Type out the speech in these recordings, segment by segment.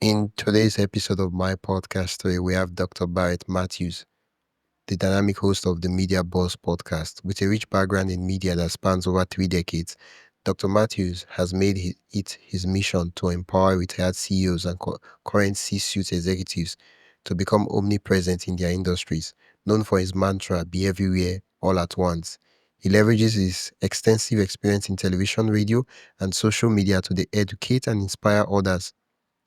In today's episode of my podcast story, we have Dr. Barrett Matthews, the dynamic host of the Media Boss podcast. With a rich background in media that spans over 3 decades, Dr. Matthews has made it his mission to empower retired CEOs and current C-suite executives to become omnipresent in their industries. Known for his mantra, be everywhere, all at once. He leverages his extensive experience in television, radio, and social media to educate and inspire others.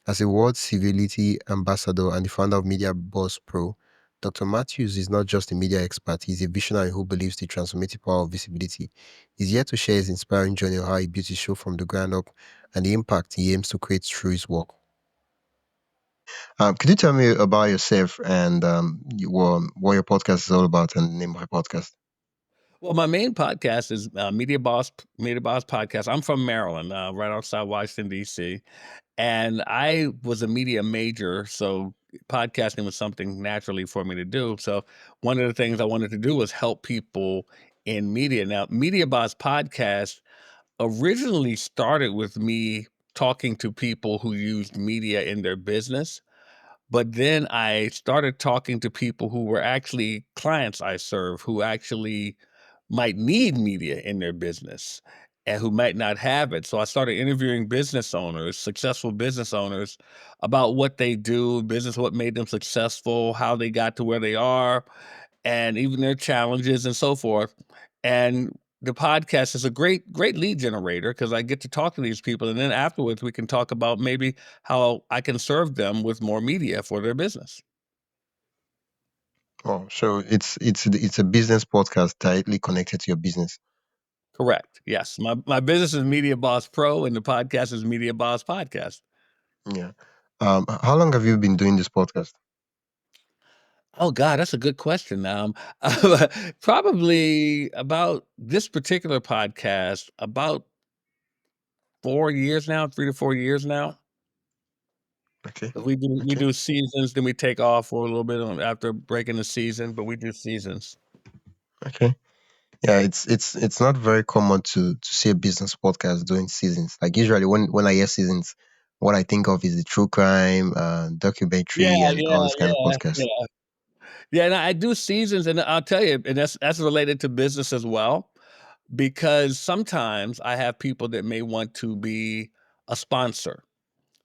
As a World Civility Ambassador and the founder of Media Boss Pro, Dr. Matthews is not just a media expert, he's a visionary who believes the transformative power of visibility. He's here to share his inspiring journey of how he built his show from the ground up and the impact he aims to create through his work. Could you tell me about yourself and what your podcast is all about and the name of your podcast? Well, my main podcast is Media Boss Podcast. I'm from Maryland, right outside Washington D.C., and I was a media major, so podcasting was something naturally for me to do. So one of the things I wanted to do was help people in media. Now, Media Boss Podcast originally started with me talking to people who used media in their business. But then I started talking to people who were actually clients I serve, who actually might need media in their business and who might not have it. So I started interviewing business owners, successful business owners, about what they do, business, what made them successful, how they got to where they are, and even their challenges and so forth. And the podcast is a great lead generator because I get to talk to these people. And then afterwards, we can talk about maybe how I can serve them with more media for their business. Oh, so it's a business podcast tightly connected to your business. Correct. Yes. My business is Media Boss Pro and the podcast is Media Boss Podcast. Yeah. How long have you been doing this podcast? Oh God, that's a good question. Probably about this particular podcast, about 4 years now, 3 to 4 years now. Okay. 'Cause we Okay. do seasons, then we take off for a little bit after breaking the season, but we do seasons. Okay. Yeah, it's not very common to see a business podcast doing seasons. Like usually when I hear seasons, what I think of is the true crime, Yeah, documentary, and all yeah, this kind of yeah, podcast. yeah. Yeah, and I do seasons, and I'll tell you, and that's related to business as well, because sometimes I have people that may want to be a sponsor.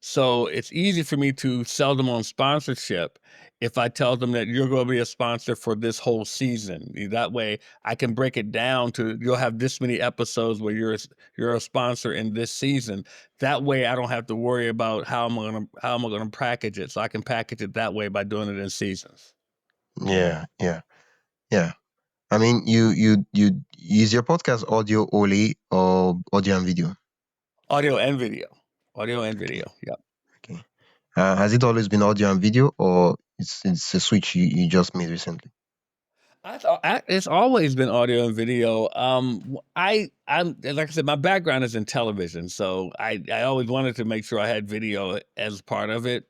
So it's easy for me to sell them on sponsorship if I tell them that you're going to be a sponsor for this whole season. That way, I can break it down to you'll have this many episodes where you're a sponsor in this season. That way, I don't have to worry about how am I gonna package it. So I can package it that way by doing it in seasons. Yeah, yeah, yeah. I mean, you is your podcast audio only or audio and video? Audio and video. Audio and Okay, video. Yeah. okay. Has it always been audio and video, or it's a switch you just made recently? I thought it's always been audio and video. I'm like I said, my background is in television, so I always wanted to make sure I had video as part of it.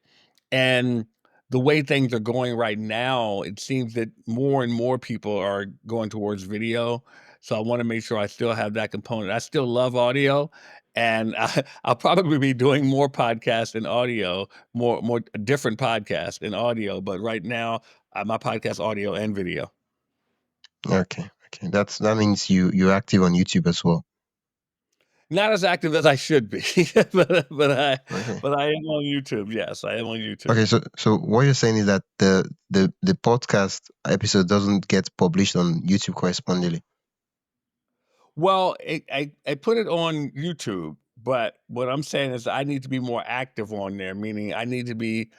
And the way things are going right now, it seems that more and more people are going towards video. So I want to make sure I still have that component. I still love audio, and I'll probably be doing more podcasts in audio, more different podcasts in audio. But right now, my podcast audio and video. Okay, okay. That means you're active on YouTube as well. Not as active as I should be, but but I Okay. but I am on YouTube. Yes, I am on YouTube. Okay, so what you're saying is that the podcast episode doesn't get published on YouTube correspondingly. Well, I put it on YouTube, but what I'm saying is I need to be more active on there, meaning I need to be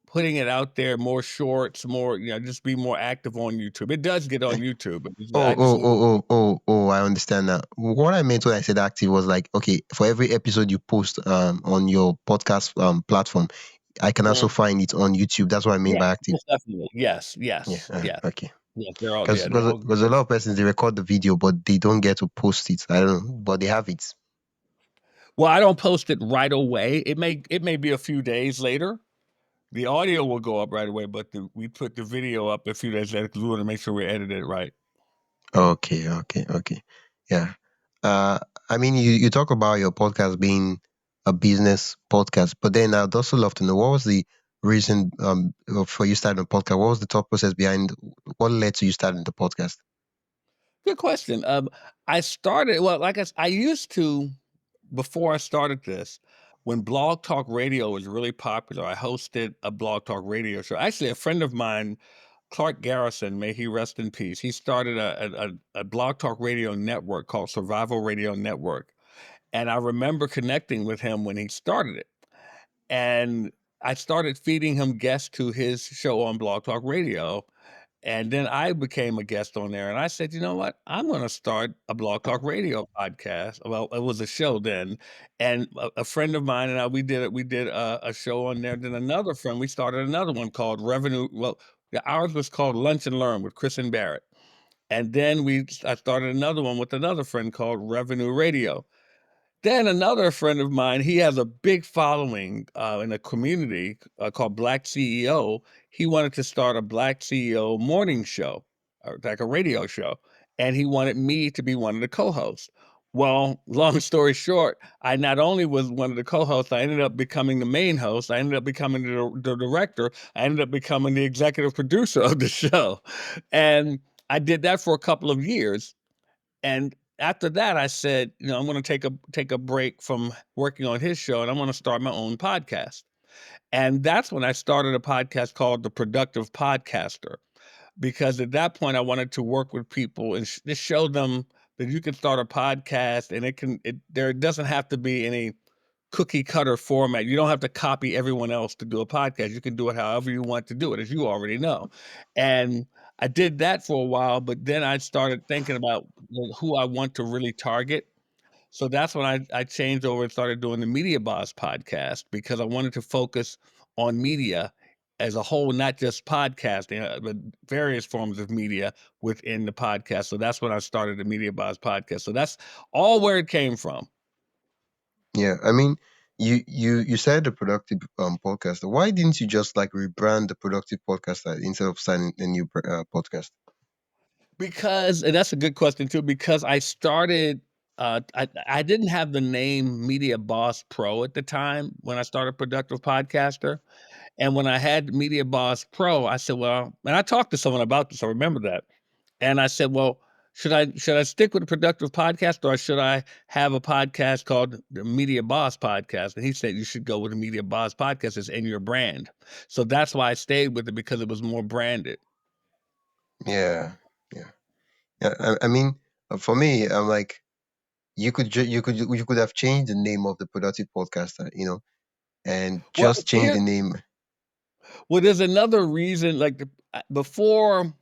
putting it out there, more shorts, more, just be more active on YouTube. It does get on Eh? YouTube, but Oh, I just need to. I understand now. What I meant when I said active was like, okay, for every episode you post on your podcast platform, I can also Mhm. find it on YouTube. That's what I mean Yeah, by active. most definitely. Yes, Yeah, yes, yes, okay. yes. They're all, Because yeah, they're all. because a lot of persons they record the video but they don't get to post it. I don't know, but they have it. Well, I don't post it right away. It may be a few days later. The audio will go up right away, but we put the video up a few days later because we want to make sure we edited it right. Okay, okay, okay. Yeah. Uh, I mean, you talk about your podcast being a business podcast. But then I'd also love to know, what was the reason for you starting a podcast? What was the thought process behind, what led to you starting the podcast? Good question. I started well, like I used to before I started this, when Blog Talk Radio was really popular, I hosted a Blog Talk Radio show. Actually, a friend of mine, Clark Garrison, may he rest in peace. He started a Blog Talk Radio network called Survival Radio Network, and I remember connecting with him when he started it. And I started feeding him guests to his show on Blog Talk Radio, and then I became a guest on there, and I said, "You know what? I'm gonna start a Blog Talk Radio podcast." Well, it was a show then, and a friend of mine and I, we did a show on there. Then another friend, we started another one called Revenue well, yeah, ours was called Lunch and Learn with Chris and Barrett. And then I started another one with another friend called Revenue Radio. Then another friend of mine, he has a big following, in a community, called Black CEO. He wanted to start a Black CEO morning show, or like a radio show, and he wanted me to be one of the co-hosts. Well, long story short, I not only was one of the co-hosts, I ended up becoming the main host, I ended up becoming the director, I ended up becoming the executive producer of the show, and I did that for a couple of years, and after that, I said, you know, I'm gonna take a break from working on his show, and I'm gonna start my own podcast. And that's when I started a podcast called The Productive Podcaster, because at that point I wanted to work with people and just show them that you can start a podcast and there doesn't have to be any cookie cutter format. You don't have to copy everyone else to do a podcast. You can do it however you want to do it, as you already know. And I did that for a while, but then I started thinking about who I want to really target. So that's when I changed over and started doing the Media Boss podcast, because I wanted to focus on media as a whole, not just podcasting, but various forms of media within the podcast. So that's when I started the Media Boss podcast. So that's all where it came from. Yeah, I mean, you said the productive podcaster. Why didn't you just like rebrand the productive podcaster instead of signing a new podcast? Because and that's a good question too, because I started, I didn't have the name Media Boss Pro at the time when I started Productive Podcaster, and when I had Media Boss Pro, I said, "Well," and I talked to someone about this, I remember that, and I said, "Well, should I stick with the Productive Podcast, or should I have a podcast called the Media Boss Podcast?" And he said, "You should go with the Media Boss Podcast, it's in your brand." So that's why I stayed with it, because it was more branded. Yeah, yeah, yeah. I mean, for me, I'm like, you could have changed the name of the productive podcaster, and Well, just change here the name. Well, there's another reason, like, before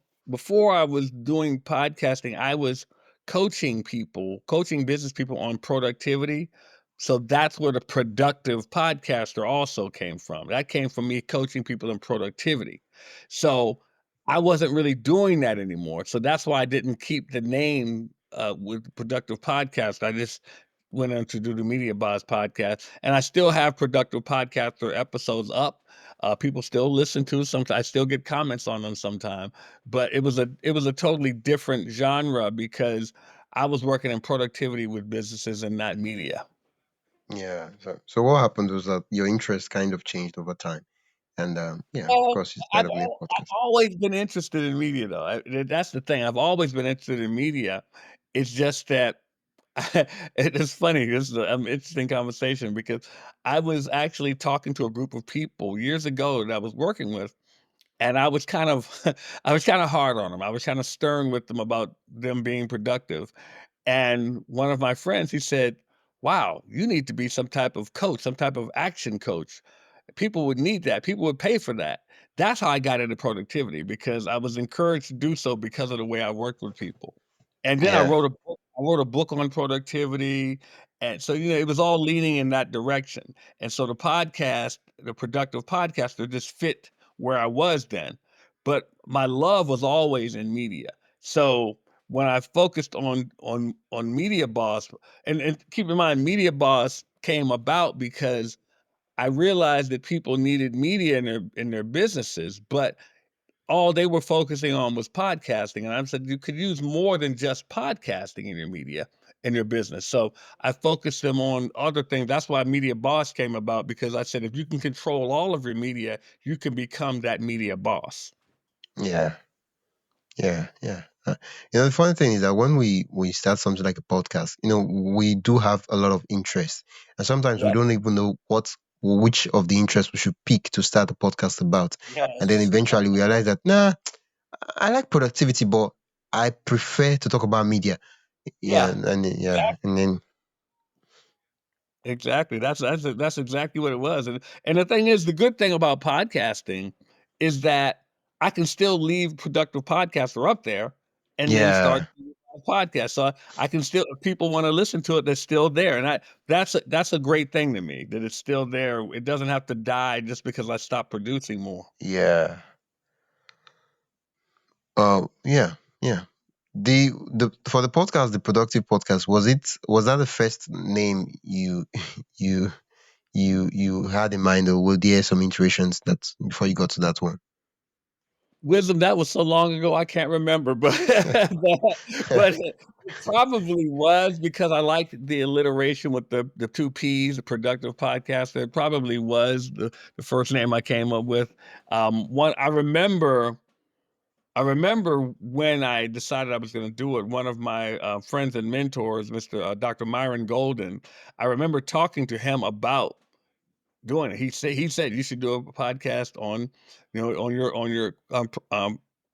I was doing podcasting, I was coaching business people on productivity. So that's where the productive podcaster also came from. That came from me coaching people in productivity. So I wasn't really doing that anymore. So that's why I didn't keep the name with productive podcast. I just went on to do the Media Boss podcast, and I still have productive podcaster episodes up. People still listen to some. I still get comments on them sometime, but it was a totally different genre, because I was working in productivity with businesses and not media. Yeah. So what happened was that your interest kind of changed over time, and yeah, of Well, course, you started up a new I've podcast. always been interested in media, though. That's the thing. I've always been interested in media. It's just that it is funny. This is an interesting conversation, because I was actually talking to a group of people years ago that I was working with, and I was kind of I was kinda hard on them. I was kinda stern with them about them being productive, and one of my friends, he said, "Wow, you need to be some type of coach, some type of action coach. People would need that. People would pay for that." That's how I got into productivity, because I was encouraged to do so because of the way I worked with people. And then Yeah, I wrote a book on productivity, and so, it was all leaning in that direction. And so the podcast, the Productive Podcaster, just fit where I was then. But my love was always in media. So when I focused on Media Boss, and keep in mind, Media Boss came about because I realized that people needed media in their businesses, but all they were focusing on was podcasting, and I said, "You could use more than just podcasting in your media." in your business. So I focused them on other things. That's why Media Boss came about, because I said if you can control all of your media, you can become that media boss. Yeah. Yeah, yeah. The funny thing is that when we start something like a podcast, we do have a lot of interest, and sometimes we Yes, don't even know which of the interests we should pick to start a podcast about, and then yes, eventually we realize that, nah, I like productivity, but I prefer to talk about media. Yeah, yeah. and then Exactly. That's exactly what it was, and the thing is, the good thing about podcasting is that I can still leave Productive Podcaster up there and then start yeah, a podcast. So I can still, if people wanna listen to it, they're still there, and that's a great thing to me, that it's still there. It doesn't have to die just because I stop producing more. yeah. Yeah, yeah. The for the podcast, the productive podcast, was that the first name you you had in mind, or were there some iterations that before you got to that one? Wisdom, that was so long ago, I can't remember, but but it probably was because I liked the alliteration with the 2 Ps, the productive podcaster. It probably was the first name I came up with. One I remember when I decided I was gonna do it, one of my, friends and mentors, Mr. Dr. Myron Golden, I remember talking to him about doing it. He said, "You should do a podcast on, on your,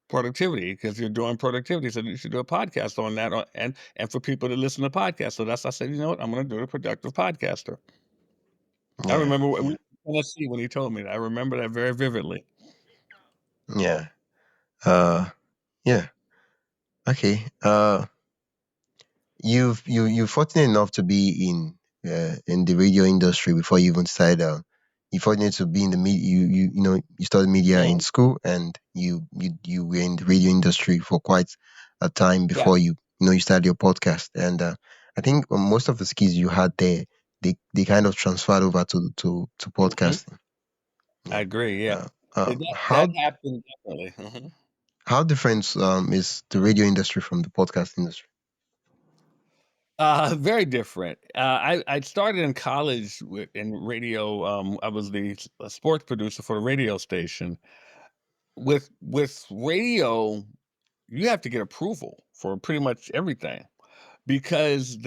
productivity, because 'cause you're doing productivity, so you should do a podcast on that, and for people to listen to podcasts." So I said, "You know what? I'm gonna do the Productive Podcaster." I Yeah, remember we yeah, were in Tennessee when he told me that. I remember that very vividly. yeah. Yeah. Okay. You're fortunate enough to be in the radio industry before you even started. You're fortunate to be in the media. You studied media in Mhm. school, and you were in the radio industry for quite a time Yeah. before you started your podcast. And I think most of the skills you had there, they kind of transferred over to Mhm. podcasting. I Yeah. agree, yeah. Uh, That happened definitely. Mhm. how different is the radio industry from the podcast industry? Very different. I started in college in radio. I was a sports producer for the radio station. With radio, you have to get approval for pretty much everything, because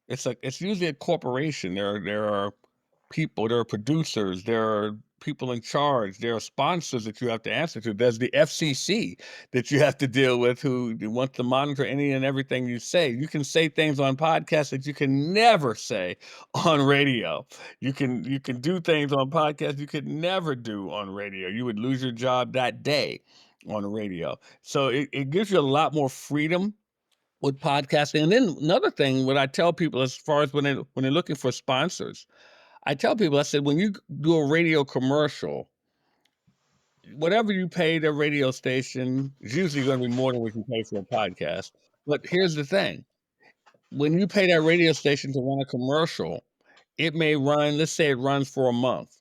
it's usually a corporation. There are people, there are producers, there are people in charge, there are sponsors that you have to answer to. There's the FCC that you have to deal with, who wants to monitor any and everything you say. You can say things on podcasts that you can never say on radio. You can do things on podcasts you could never do on radio. You would lose your job that day on radio. So it gives you a lot more freedom with podcasting. And then another thing, what I tell people, as far as when they're looking for sponsors, I tell people, I said, when you do a radio commercial, whatever you pay the radio station is usually going to be more than what you pay for a podcast. But here's the thing: when you pay that radio station to run a commercial, it may run. Let's say it runs for a month.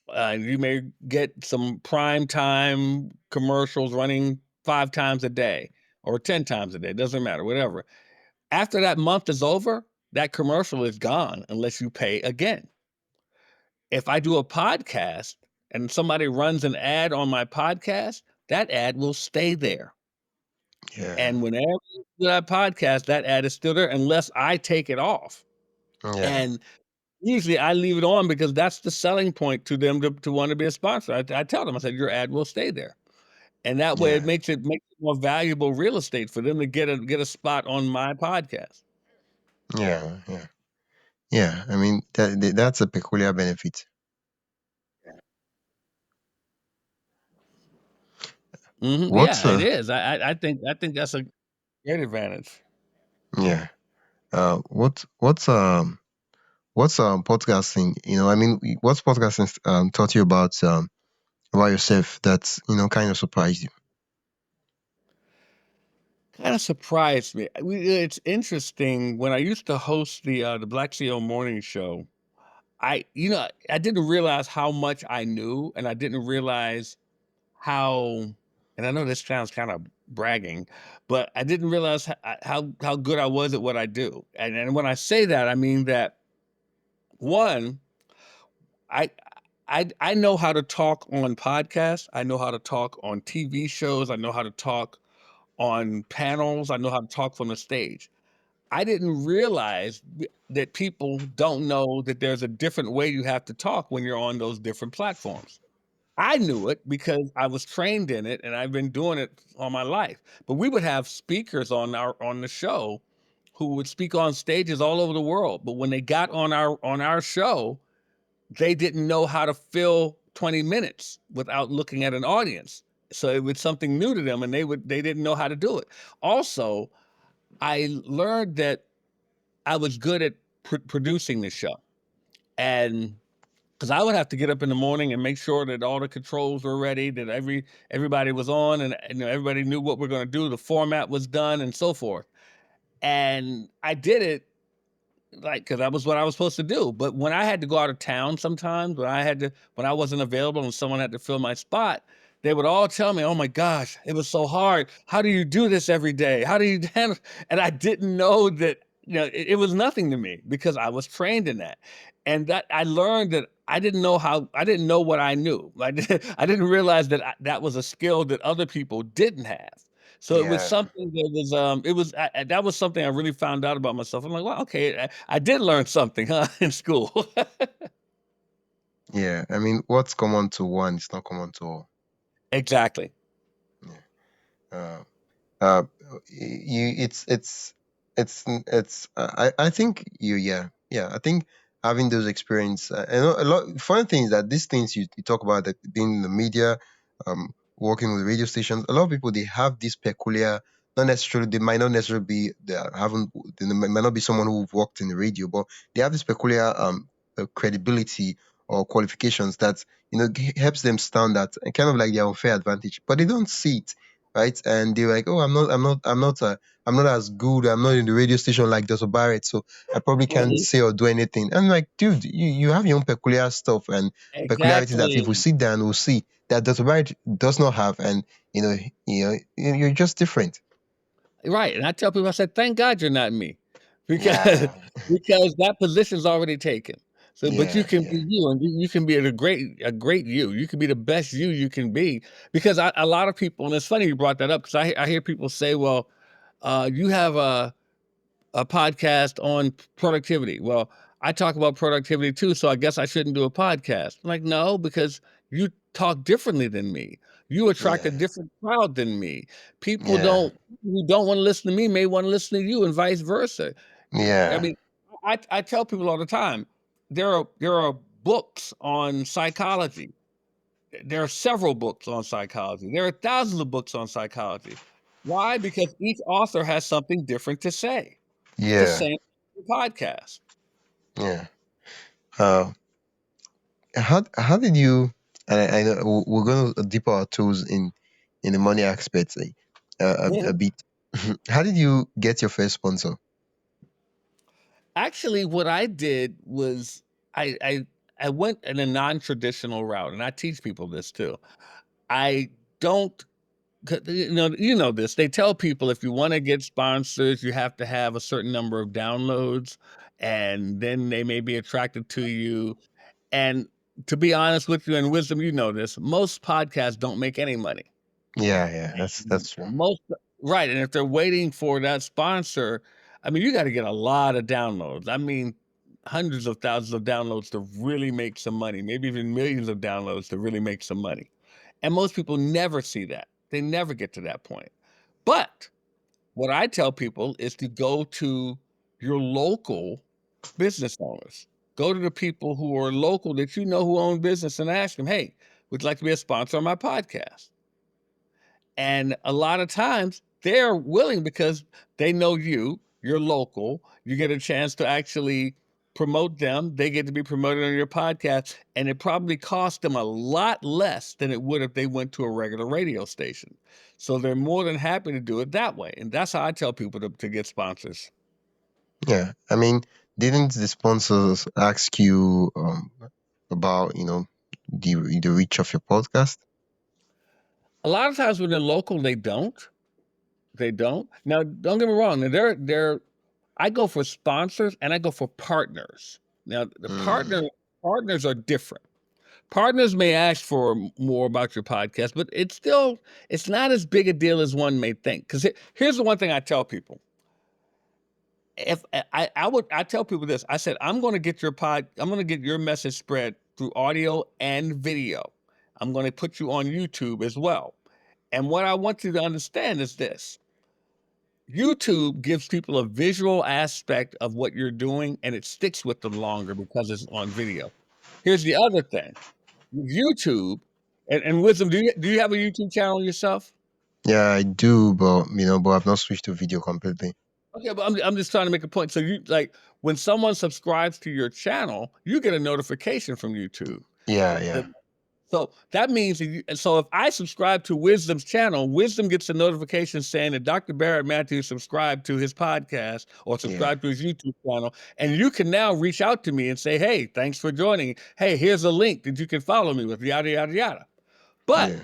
You may get some prime time commercials running 5 times a day or 10 times a day. Doesn't matter, whatever. After that month is over, that commercial is gone unless you pay again. If I do a podcast and somebody runs an ad on my podcast, that ad will stay there. Yeah, And whenever you do that podcast, that ad is still there unless I take it off. yeah, And usually I leave it on because that's the selling point to them to want to be a sponsor. I tell them, I said, your ad will stay there. And that way it yeah, makes it more valuable real estate for them to get a spot on my podcast. yeah, yeah. Yeah, I mean that's a peculiar benefit. Mhm, What's yeah, it is. I think that's a great advantage. yeah, what's podcasting? I mean, what's podcasting taught you about yourself that's kind of surprised you? Kinda surprised me. It's interesting, when I used to host the Black CEO morning show, I didn't realize how much I knew, and I didn't realize how, and I know this sounds kinda bragging, but I didn't realize how good I was at what I do. And when I say that, I mean that one, I I know how to talk on podcasts. I know how to talk on TV shows. I know how to talk on panels. I know how to talk from the stage. I didn't realize that people don't know that there's a different way you have to talk when you're on those different platforms. I knew it because I was trained in it and I've been doing it all my life. But we would have speakers on the show who would speak on stages all over the world. But when they got on our show, they didn't know how to fill 20 minutes without looking at an audience. So it was something new to them and they didn't know how to do it. Also, I learned that I was good at producing the show. And because I would have to get up in the morning and make sure that all the controls were ready, that everybody was on, and you know everybody knew what we're going to do, the format was done, and so forth. And I did it like because that was what I was supposed to do. But when I had to go out of town, sometimes when I wasn't available and someone had to fill my spot, they would all tell me, "Oh my gosh, it was so hard. How do you do this every day? How do you handle?" And I didn't know that it was nothing to me because I was trained in that, and that I learned that I didn't know what I knew. I didn't realize that that was a skill that other people didn't have. So it was Yeah, something that was, that was something I really found out about myself. I'm like, well, okay, I did learn something, huh, in school. yeah. I mean, what's common to one is not common to all. Exactly. Yeah. Uh, uh you I think yeah, I think having those experience, and a lot funny thing is that these things you talk about, that being in the media, working with radio stations, a lot of people, they have this peculiar, not necessarily, they might not necessarily be, they might not be someone who worked in the radio, but they have this peculiar credibility or qualifications that helps them stand at kind of like their unfair advantage, but they don't see it, right? And they're like, "Oh, I'm not as good. I'm not in the radio station like Dr. Barrett, so I probably can't Mhm. say or do anything." And I'm like, dude, you have your own peculiar stuff and peculiarities that if we Exactly. sit down, we'll see that Dr. Barrett does not have, and you're just different. Right, and I tell people, I said, "Thank God you're not me," because Yeah, because that position's already taken. So, but you yeah, can be yeah, you, and you can be a great you. You can be the best you can be. Because a lot of people, and it's funny you brought that up because I hear people say, "Well, you have a podcast on productivity." Well, I talk about productivity too, so I guess I shouldn't do a podcast. I'm like, no, because you talk differently than me. You attract a yeah, different crowd than me. People yeah, don't who don't want to listen to me may want to listen to you, and vice versa. I yeah, mean, I tell people all the time, there are books on psychology. There are several books on psychology. There are thousands of books on psychology. Why? Because each author has something different to say. The yeah, same podcast. yeah. Uh, how did you? And I know we're going to dip our toes in the money aspect, a Mhm. bit. How did you get your first sponsor? Actually, what I did was I I I went in a non-traditional route, and I teach people this too. I don't you know this. They tell people if you wanna get sponsors, you have to have a certain number of downloads, and then they may be attracted to you, and to be honest with you, and Wisdom, you know this, most podcasts don't make any money. Yeah, yeah, that's true. Most Right, and if they're waiting for that sponsor, I mean, you gotta get a lot of downloads. I mean, hundreds of thousands of downloads to really make some money, maybe even millions of downloads to really make some money. And most people never see that. They never get to that point. But what I tell people is to go to your local business owners. Go to the people who are local that you know who own business and ask them, "Hey, would you like to be a sponsor on my podcast?" And a lot of times they're willing because they know you're local, you get a chance to actually promote them, they get to be promoted on your podcast, and it probably cost them a lot less than it would if they went to a regular radio station. So they're more than happy to do it that way. And that's how I tell people to get sponsors. Yeah, I mean, didn't the sponsors ask you about the reach of your podcast? A lot of times when they're local, they don't. They don't? Now, don't get me wrong, now they're I go for sponsors and I go for partners. Now, the Mm. partners are different. Partners may ask for more about your podcast, but it's not as big a deal as one may think. Because here's the one thing I tell people: if I tell people this, I said I'm going to get I'm going to get your message spread through audio and video. I'm going to put you on YouTube as well. And what I want you to understand is this: YouTube gives people a visual aspect of what you're doing, and it sticks with them longer because it's on video. Here's the other thing: with YouTube and Wisdom, do you have a YouTube channel yourself? Yeah, I do, but but I've not switched to video completely. Okay, but I'm just trying to make a point. So you like when someone subscribes to your channel, you get a notification from YouTube. Yeah, yeah, So that means that so if I subscribe to Wisdom's channel, Wisdom gets a notification saying that Dr. Barrett Matthews subscribed to his podcast or yeah, subscribed to his YouTube channel. And you can now reach out to me and say, hey, thanks for joining. Hey, here's a link that you can follow me with, yada, yada, yada. But yeah.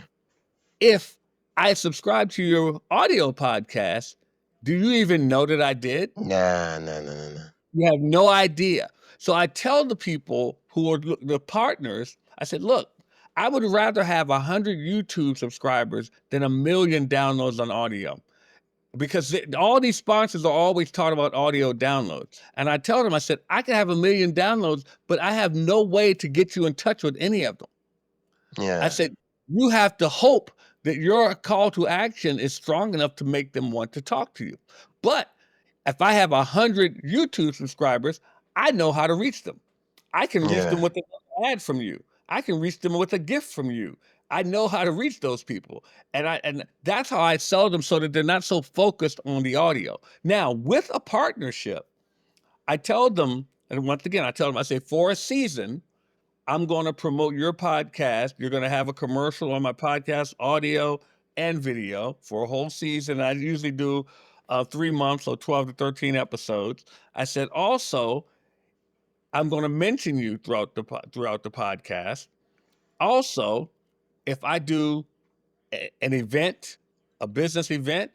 if I subscribe to your audio podcast, do you even know that I did? Nah, nah, nah, nah, nah. You have no idea. So I tell the people who are the partners, I said, look, I would rather have 100 YouTube subscribers than a million downloads on audio because all these sponsors are always talking about audio downloads. And I tell them, I said, I can have a million downloads, but I have no way to get you in touch with any of them. I Yeah, said, you have to hope that your call to action is strong enough to make them want to talk to you. But if I have 100 YouTube subscribers, I know how to reach them. I can reach them yeah, with an ad from you. I can reach them with a gift from you. I know how to reach those people. And that's how I sell them so that they're not so focused on the audio. Now, with a partnership, I tell them, and once again, I tell them, I say, for a season, I'm going to promote your podcast. You're going to have a commercial on my podcast, audio and video for a whole season. I usually do 3 months, so 12 to 13 episodes. I said also, I'm going to mention you throughout the podcast. Also, if I do an event, a business event,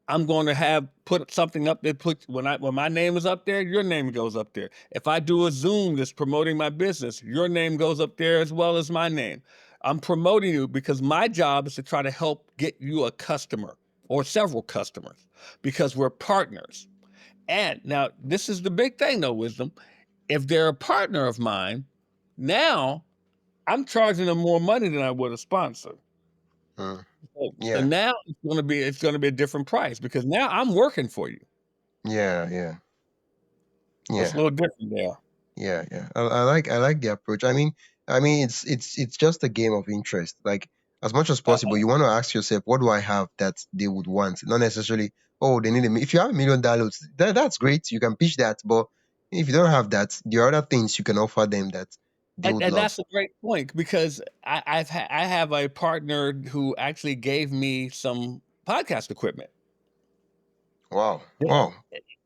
I'm going to have put something up there. Put when my name is up there, your name goes up there. If I do a Zoom that's promoting my business, your name goes up there as well as my name. I'm promoting you because my job is to try to help get you a customer or several customers because we're partners. And now this is the big thing though, Wisdom. If they're a partner of mine, now I'm charging them more money than I would a sponsor. mm, So yeah, now it's gonna be a different price because now I'm working for you. yeah, yeah, So it's a yeah. little different there. Yeah, yeah. I like the approach. I mean, it's just a game of interest. Like as much as possible, you want to ask yourself, what do I have that they would want? Not necessarily, oh, they need if you have a million downloads, that's great. You can pitch that, but if you don't have that, there are other things you can offer them that they would And love. that's a great point because I have a partner who actually gave me some podcast equipment. Wow, They wow,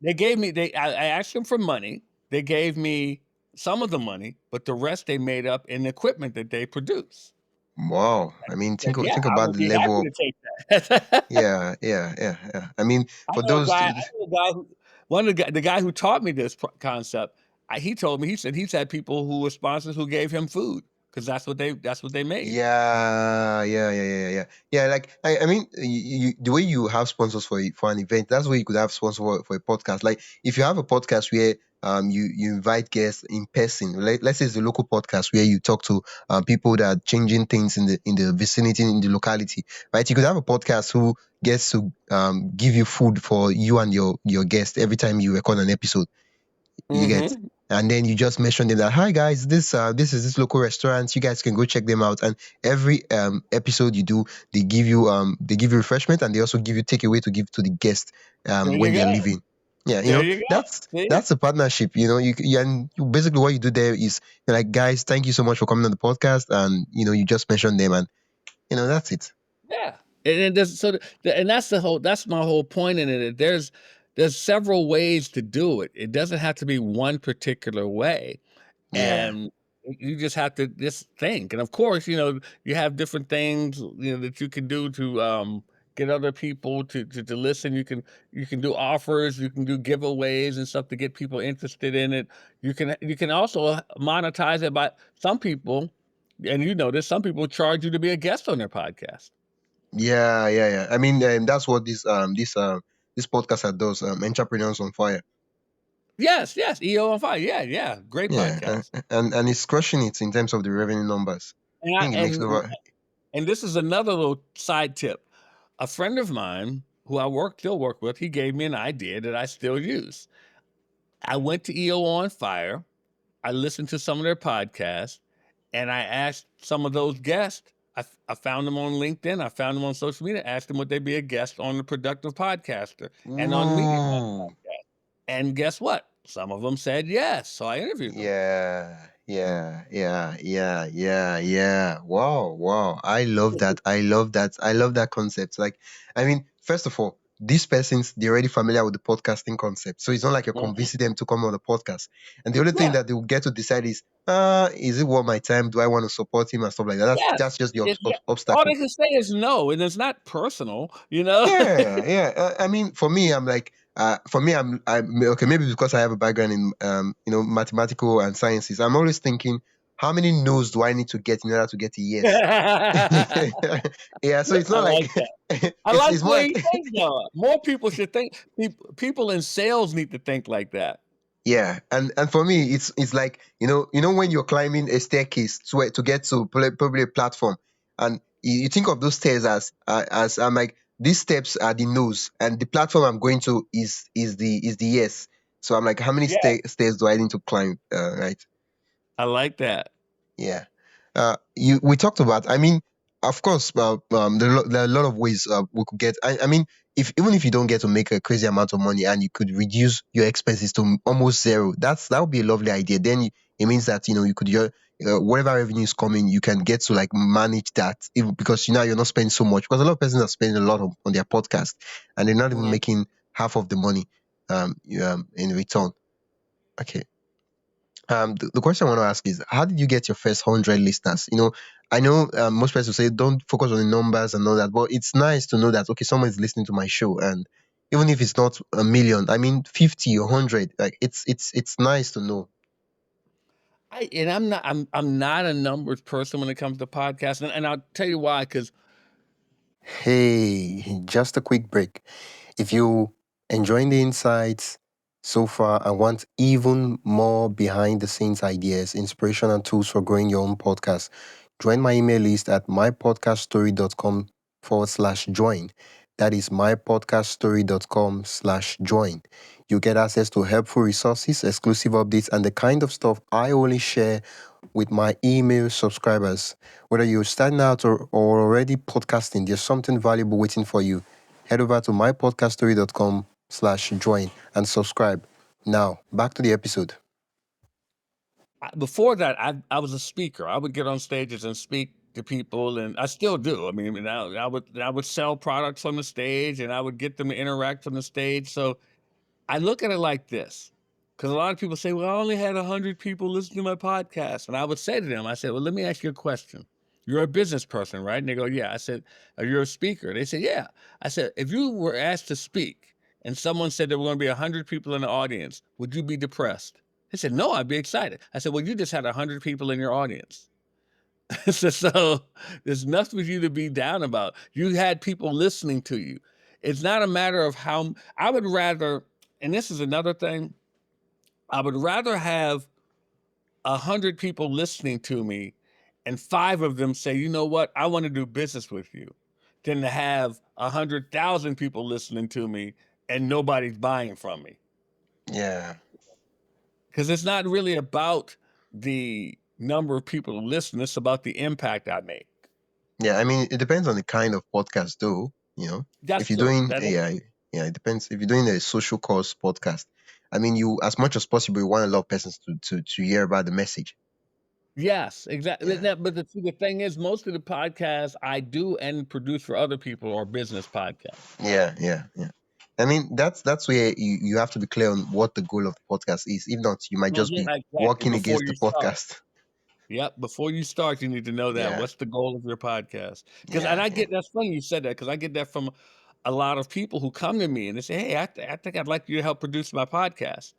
they gave me I asked them for money. They gave me some of the money, but the rest they made up in the equipment that they produce. wow. I mean, Said, "Yeah, think I about would the be happy level to up. take that." Yeah, yeah, yeah, yeah. I mean, for those, I know a guy who one of the guy who taught me this concept, he told me, he said he's had people who were sponsors who gave him food because that's what they made. yeah, yeah, yeah, yeah, yeah. Yeah, like I mean, the way you have sponsors for an event, that's where you could have sponsors for a podcast. Like if you have a podcast where you invite guests in person, let's say it's a local podcast where you talk to people that are changing things in the vicinity in the locality, right? You could have a podcast who gets to give you food for you and your guest every time you record an episode. You get, Mhm. and then you just mention them that, hi guys, this is this local restaurant, you guys can go check them out. And every episode you do, they give you refreshment, and they also give you takeaway to give to the guest There when you they're go. leaving. Yeah, There you go. See? that's a partnership. And basically what you do there is you're like, guys, thank you so much for coming on the podcast, and you just mention them, and that's it. Yeah. And there's and that's my whole point in it. There's several ways to do it. It doesn't have to be one particular way. Yeah, And you just have to just think. And of course, you have different things, that you can do to get other people to listen. You can do offers, you can do giveaways and stuff to get people interested in it. You can also monetize it by some people, and you know this, some people charge you to be a guest on their podcast. Yeah, yeah, yeah. I mean, that's what this podcast does. Entrepreneurs on Fire. Yes, yes, EO on Fire. Yeah, yeah. Great Yeah, podcast. and it's crushing it in terms of the revenue numbers. And I I think it makes over. and this is another little side tip. A friend of mine who I still work with, he gave me an idea that I still use. I went to EO on Fire. I listened to some of their podcasts, and I asked some of those guests. I found them on LinkedIn. I found them on social media. Asked them would they be a guest on the Productive Podcaster and on Media Boss Ooh. Podcast. And guess what? Some of them said yes. So I interviewed them. Yeah, yeah, yeah, yeah, yeah, yeah. Wow, wow. I love that. I love that. I love that concept. Like, I mean, first of all, these persons, they're already familiar with the podcasting concept. So it's not like you're Mhm. convincing them to come on the podcast. And the only thing Yeah. that they will get to decide is it worth my time? Do I want to support him and stuff like that? That's Yes. just the Yeah. All they obstacle. can say is no, and it's not personal, you know? Yeah, yeah. I mean, for me, I'm like, I'm okay. Maybe because I have a background in, mathematical and sciences. I'm always thinking, how many no's do I need to get in order to get a yes? Yeah. So it's I not like like that. I it's like it's the more way like you think, though. More people should think. People in sales need to think like that. yeah. And for me, it's like when you're climbing a staircase to get to probably a platform, and you think of those stairs as I'm like, these steps are the nose, and the platform I'm going to is the yes. So I'm like, how many Yeah, stairs do I need to climb? Right. I like that. Yeah. We talked about. I mean, of course, there are a lot of ways we could get. I mean, if even if you don't get to make a crazy amount of money and you could reduce your expenses to almost zero, that would be a lovely idea. Then it means that you could your whatever revenue is coming, you can get to like manage that because you're not spending so much. Because a lot of persons are spending a lot on their podcast and they're not even Mhm. making half of the money in return. Okay. The question I want to ask is, how did you get your first 100 listeners? I know most people say don't focus on the numbers and all that, but it's nice to know that okay, someone is listening to my show, and even if it's not a million, I mean 50 or 100, like it's nice to know. I'm not a numbers person when it comes to podcasts, and I'll tell you why. Because Hey, just a quick break. If you enjoying the insights so far and want even more behind the scenes ideas, inspiration, and tools for growing your own podcast, join my email list at mypodcaststory.com/join. That is mypodcaststory.com/join. You get access to helpful resources, exclusive updates, and the kind of stuff I only share with my email subscribers. Whether you're starting out or already podcasting, there's something valuable waiting for you. Head over to mypodcaststory.com/join and subscribe. Now, back to the episode. before that, I was a speaker. I would get on stages and speak to people, and I still do. I mean, I would sell products on the stage, and I would get them to interact on the stage. So I look at it like this, because a lot of people say, "Well, I only had 100 people listen to my podcast," and I would say to them, I said, "Well, let me ask you a question. You're a business person, right?" And they go, "Yeah." I said, "Are you a speaker?" They said, "Yeah." I said, "If you were asked to speak and someone said there were going to be 100 people in the audience, would you be depressed?" They said, "No, I'd be excited." I said, "Well, you just had 100 people in your audience." So there's nothing for you to be down about. You had people listening to you. It's not a matter of how I would rather, and this is another thing, I would rather have 100 people listening to me and 5 of them say, "You know what? I want to do business with you," than to have 100,000 people listening to me and nobody's buying from me. Yeah. Because it's not really about the number of people who listen, it's about the impact I make. Yeah, I mean, it depends on the kind of podcast, though. That's If you're true. doing, That is yeah, yeah, it depends. If you're doing a social cause podcast, I mean, you as much as possible, you want a lot of persons to hear about the message. Yes, exactly. Yeah, But the thing is, most of the podcasts I do and produce for other people are business podcasts. yeah, yeah, yeah. I mean, that's where you have to be clear on what the goal of the podcast is. If not, you might Well, just be yeah, exactly. working Before against the you start. podcast. Yep, before you start, you need to know that. Yeah, What's the goal of your podcast? Because and yeah, I yeah, get that's funny you said that because I get that from a lot of people who come to me and they say, "Hey, I think I'd like you to help produce my podcast."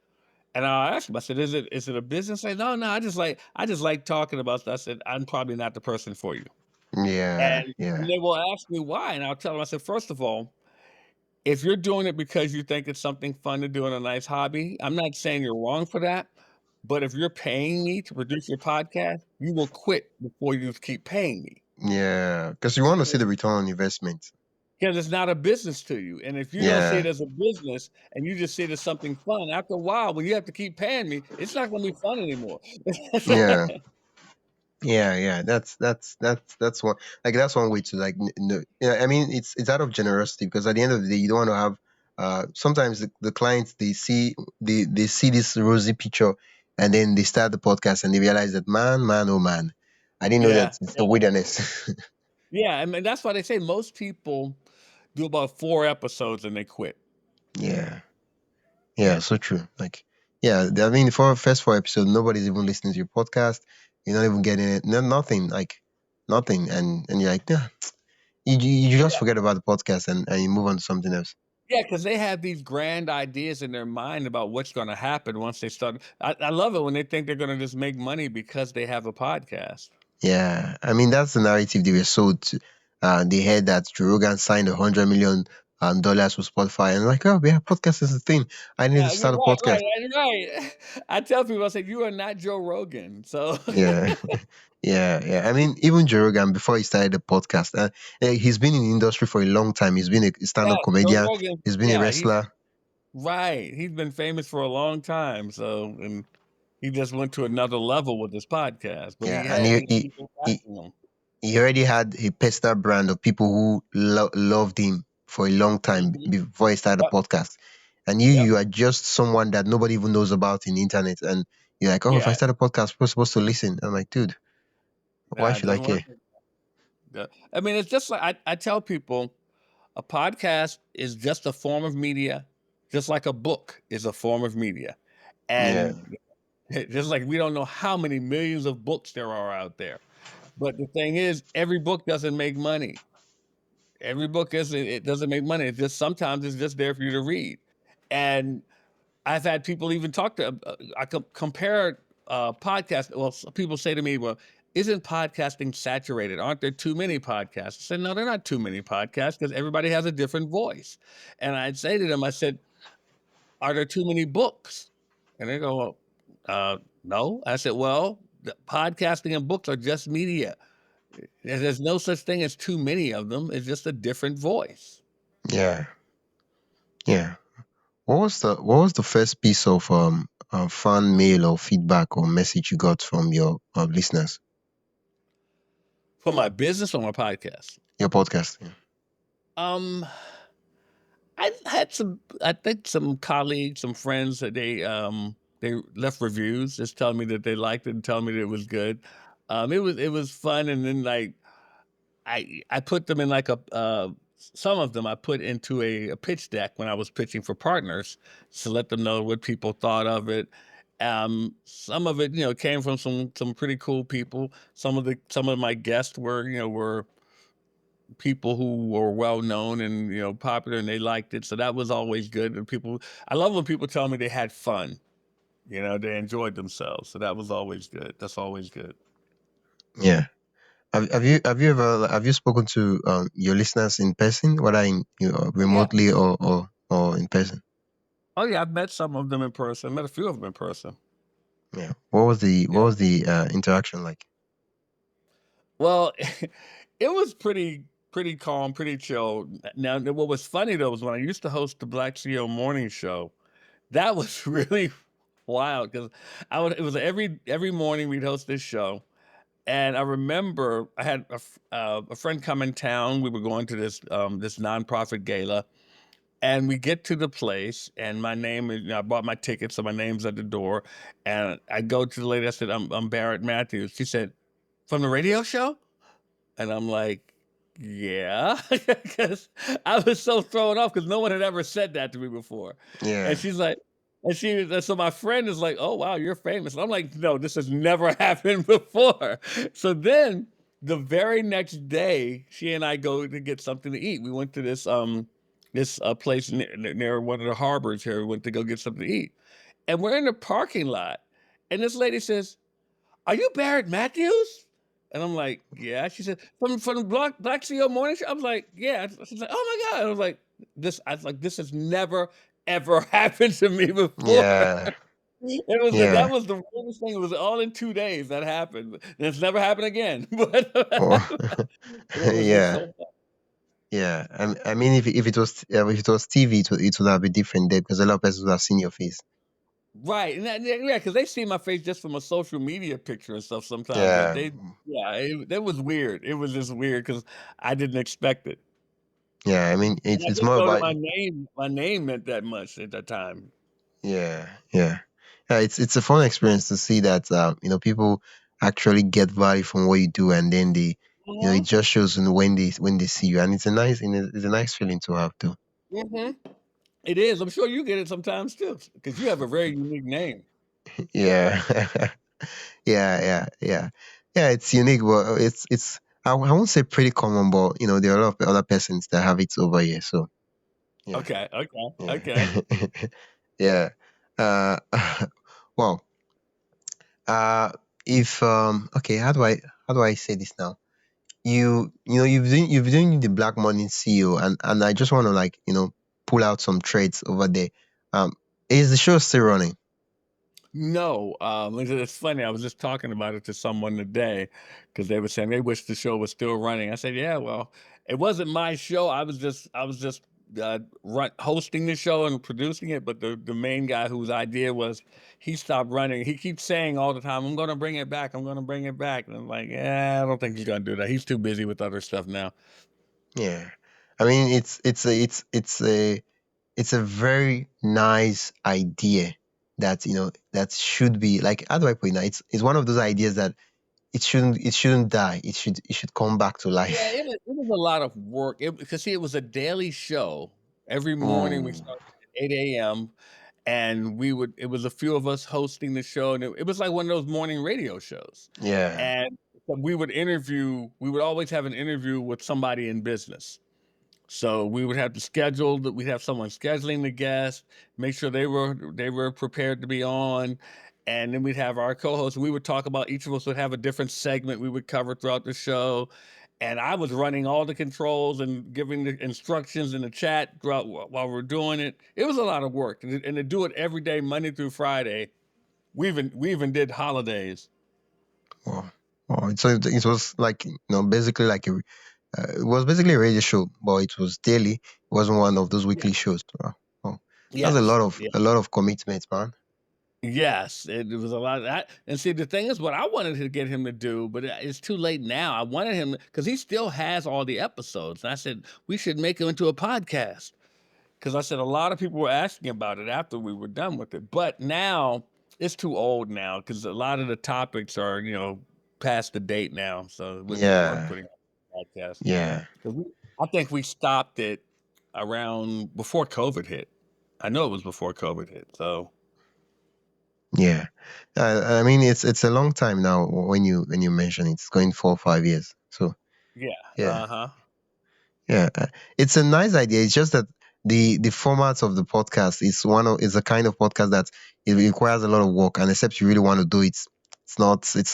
And I'll ask them, I said, "Is it a business?" They say, "No, no, I just like talking about stuff." I said, "I'm probably not the person for you." yeah, And yeah, they will ask me why, and I'll tell them, I said, "First of all, if you're doing it because you think it's something fun to do and a nice hobby, I'm not saying you're wrong for that, but if you're paying me to produce your podcast, you will quit before you keep paying me yeah. Because you want to see the return on investment. because it's not a business to you. And if you don't see it Yeah, as a business and you just see it as something fun, after a while, when you have to keep paying me, it's not going to be fun anymore." yeah. Yeah, yeah, that's one, like that's one way to like yeah, I mean it's out of generosity because at the end of the day you don't want to have sometimes the clients they see this rosy picture and then they start the podcast and they realize that man oh man, I didn't know Yeah. that it's a wilderness. Yeah. I mean, that's why they say most people do about 4 episodes and they quit. Yeah, yeah, so true. Like yeah, I mean for first 4 episodes nobody's even listening to your podcast. You're not even getting it, nothing, like nothing, and you're like, yeah, you just forget about the podcast and you move on to something else. Yeah, because they have these grand ideas in their mind about what's gonna happen once they start. I love it when they think they're gonna just make money because they have a podcast. Yeah, I mean that's the narrative they were sold. To. They heard that Joe Rogan signed $100 million dollars with Spotify, and like, oh yeah, podcast is the thing. I need to Yeah, you're start a right, podcast. right, right. I tell people, I said, "You are not Joe Rogan." So Yeah, yeah, yeah. I mean, even Joe Rogan before he started the podcast, he's been in the industry for a long time. He's been a stand-up yes, Joe comedian. Rogan, He's been a yeah, he wrestler. right. He's been famous for a long time, so and he just went to another level with his podcast, but Yeah, he and had people backing him. he already had a personal brand of people who loved him for a long time Mhm. before he started the Yep, podcast. And yep. you are just someone that nobody even knows about in the internet. And you're like, oh, if I Yeah, start a podcast, people are supposed to listen. I'm like, dude, why nah, it should I doesn't work care? like that. I mean, it's just like I tell people a podcast is just a form of media, just like a book is a form of media. Yeah, And just like we don't know how many millions of books there are out there. But the thing is, every book doesn't make money. Every book isn't it doesn't make money. It's just sometimes it's just there for you to read. And I've had people even talk to I compare podcasts. Well, some people say to me, "Well, isn't podcasting saturated? Aren't there too many podcasts?" I said, "No, they're not too many podcasts because everybody has a different voice." And I'd say to them, I said, "Are there too many books?" And they go, "Well, no." I said, "Well, podcasting and books are just media. There's no such thing as too many of them. It's just a different voice." yeah, yeah. What was the first piece of fan mail or feedback or message you got from your listeners? For my business or my podcast? Your podcast. Yeah. Um, I had I think some colleagues, some friends that they left reviews just telling me that they liked it and telling me that it was good. It was fun, and then like I put them in like some of them I put into a pitch deck when I was pitching for partners to let them know what people thought of it. Some of it, came from some pretty cool people. Some of my guests were people who were well known and popular, and they liked it, so that was always good. And people, I love when people tell me they had fun. They enjoyed themselves, so that was always good. That's always good. Yeah. Have you spoken to your listeners in person, whether in Oh yeah, remotely or in person? oh yeah. I've met some of them in person. Met a few of them in person. Yeah. What was the interaction like? Well, it was pretty calm, pretty chill. Now, what was funny though was when I used to host the Black CEO morning show. That was really wild because I would. It was every morning we'd host this show. And I remember I had a friend come in town. We were going to this nonprofit gala, and we get to the place, and my name is. I bought my ticket, so my name's at the door. And I go to the lady. I said, "I'm Barrett Matthews." She said, "From the radio show?" And I'm like, "Yeah," because I was so thrown off because no one had ever said that to me before. And Yeah. she's like. So my friend is like, "Oh wow, you're famous." And I'm like, "No, this has never happened before." So then the very next day, she and I go to get something to eat. We went to this place near one of the harbors here. We went to go get something to eat, and we're in the parking lot, and this lady says, "Are you Barrett Matthews?" And I'm like, "Yeah." She said, "From the Black CEO Morning Show?" I was like, "Yeah." She's like, "Oh my god!" I was like, "This has never ever happened to me before." Yeah. That Yeah. was the weirdest thing. It was all in 2 days that happened. And it's never happened again. But Oh, it was just yeah. so fun. Yeah. I mean, if it was TV, it would have been different there because a lot of persons would have seen your face. Right. And yeah, because they see my face just from a social media picture and stuff sometimes. But Yeah. they yeah, that was weird. It was just weird because I didn't expect it. Yeah. I mean, And I it's didn't more know that about. my name meant that much at that time. Yeah. Yeah. Yeah. It's a fun experience to see that people actually get value from what you do, and then it Mhm, just shows when they see you, and it's a nice feeling to have too. mhm. It is. I'm sure you get it sometimes too, because you have a very unique name. Yeah. Yeah, yeah, yeah, yeah. It's unique, but I won't say pretty common, but there are a lot of other persons that have it over here. So yeah, Okay, okay, yeah, okay. yeah. Uh, well, uh, if okay, how do I say this now? You've been doing the Black Money CEO, and I just want to pull out some trades over there. Um, is the show still running? No, it's funny. I was just talking about it to someone today because they were saying they wish the show was still running. I said, "Yeah, well, it wasn't my show. I was just hosting the show and producing it. But the main guy whose idea was he stopped running. He keeps saying all the time, "I'm going to bring it back. I'm going to bring it back." And I'm like, "Yeah, I don't think he's going to do that. He's too busy with other stuff now." Yeah, I mean it's a very nice idea that should be like, how do I put it now? It's one of those ideas that it shouldn't die. It should come back to Yeah, life. it was a lot of work. Because see, it was a daily show. Every morning we Mm, started at 8 a.m. and it was a few of us hosting the show, and it was like one of those morning radio shows. yeah. And so we would always have an interview with somebody in business. So we would have to schedule that we'd have someone scheduling the guest, make sure they were prepared to be on, and then we'd have our co-hosts. We would talk about each of us would have a different segment we would cover throughout the show. And I was running all the controls and giving the instructions in the chat throughout while we're doing it. It was a lot of work. And to do it every day, Monday through Friday. We even did holidays. Wow. Oh, so it was like basically it was basically a radio show, but it was daily. It wasn't one of those Yeah. weekly shows. Wow. Oh, that's a Yes. lot of Yeah. a lot of commitment, man. Yes, it was a lot of that. And see, the thing is, what I wanted to get him to do, but it's too late now. I wanted him because he still has all the episodes. And I said we should make him into a podcast because I said a lot of people were asking about it after we were done with it. But now it's too old now because a lot of the topics are past the date now, so it wouldn't be worth Yeah. putting on a podcast. Yeah. 'Cause I think we stopped it around before COVID hit. I know it was before COVID hit. So Yeah. I mean, it's a long time now when you mention it. It's going 4 or 5 years. So yeah, yeah. uh huh. Yeah, it's a nice idea. It's just that the format of the podcast is a kind of podcast that it requires a lot of work, and except you really want to do it, it's it's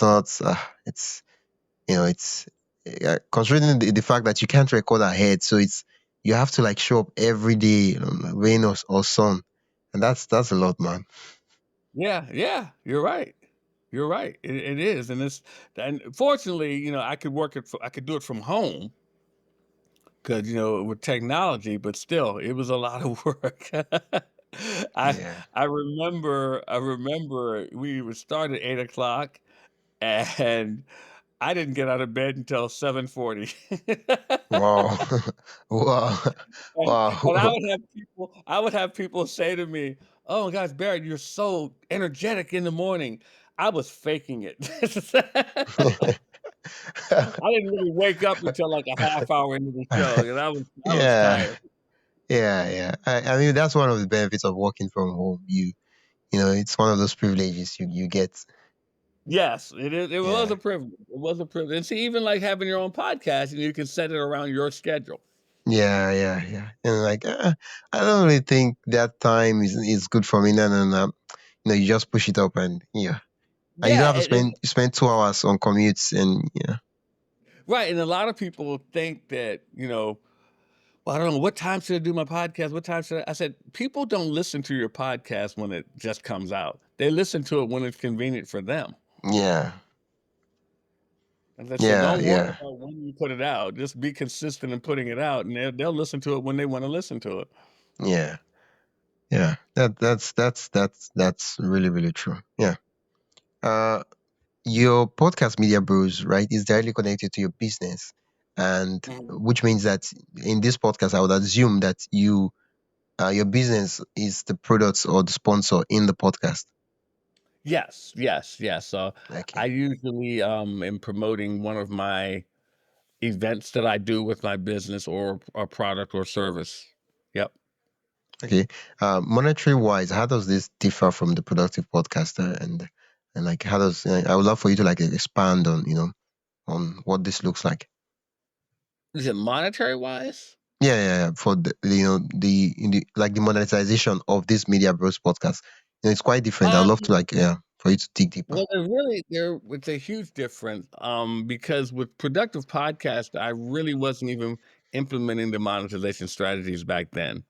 considering the fact that you can't record ahead, so you have to like show up every day, rain or sun, and that's a lot, man. Yeah, yeah, you're right. You're right. It is, and fortunately, I could do it from home because with technology, but still, it was a lot of work. I Yeah. I remember we would start at 8 o'clock, and I didn't get out of bed until 7:40. Wow. Wow. And Wow. I would have people say to me, "Oh my gosh, Barrett, you're so energetic in the morning." I was faking it. I didn't really wake up until like a half hour into the show, I was Yeah. tired. Yeah, yeah. I mean, that's one of the benefits of working from home. You it's one of those privileges you get. Yes, it was Yeah, a privilege. It was a privilege. And see, even like having your own podcast and you can set it around your schedule. yeah, yeah, yeah. And like, I don't really think that time is good for me. No, no, no. You just push it up, and yeah, and you don't Yeah, have to spend 2 hours on commutes, and yeah, right. And a lot of people think that, well, I don't know what time should I do my podcast? What time should I said, people don't listen to your podcast when it just comes out. They listen to it when it's convenient for them. yeah, And I said, yeah, don't worry yeah, about when you put it out. Just be consistent in putting it out, and they'll listen to it when they want to listen to it. yeah, yeah. That's really really true. Yeah. Uh, your podcast Media Bros, right, is directly connected to your business, and Mhm. which means that in this podcast, I would assume that your business is the product or the sponsor in the podcast. Yes, yes, yes. So Okay. I usually am promoting one of my events that I do with my business or a product or service. Yep. Okay. Monetary wise, how does this differ from the productive podcaster, and like how does I would love for you to like expand on on what this looks like. Is it monetary wise? Yeah, yeah, yeah. For the like the monetization of this Media Bros podcast, it's quite different. I'd love to like for you to dig deeper. Well, there it's a huge difference, because with productive podcast, I really wasn't even implementing the monetization strategies back then.